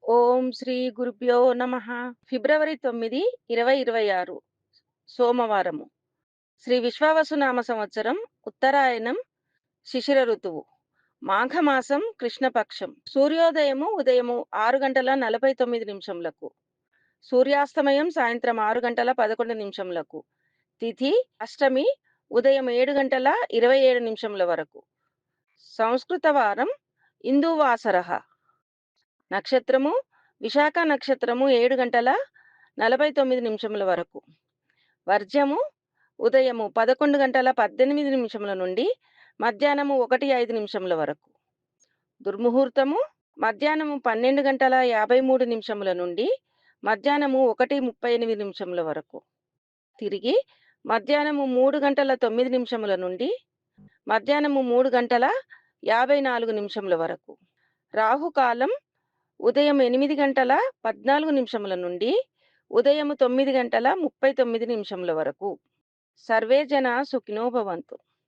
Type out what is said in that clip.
ఓం శ్రీ గురుభ్యో నమః. ఫిబ్రవరి 9, 2026 సోమవారము. శ్రీ విశ్వావసునామ సంవత్సరం ఉత్తరాయణం శిశిర ఋతువు. మాఘమాసం కృష్ణపక్షం. సూర్యోదయము ఉదయము 6:49 సూర్యాస్తమయం సాయంత్రం 6:11 తిథి అష్టమి ఉదయం 7:27 వరకు. సంస్కృత వారం ఇందువాసరః. నక్షత్రము విశాఖ నక్షత్రము 7:49 వరకు. వర్జము ఉదయము 11:18 నుండి మధ్యాహ్నము 1:05 వరకు. దుర్ముహూర్తము మధ్యాహ్నము 12:53 నుండి మధ్యాహ్నము 1:38 వరకు. తిరిగి మధ్యాహ్నము 3:09 నుండి మధ్యాహ్నము 3:54 వరకు. రాహుకాలం ఉదయం 8:14 నుండి ఉదయం 9:39 వరకు. సర్వే జన సుఖినో భవంతు.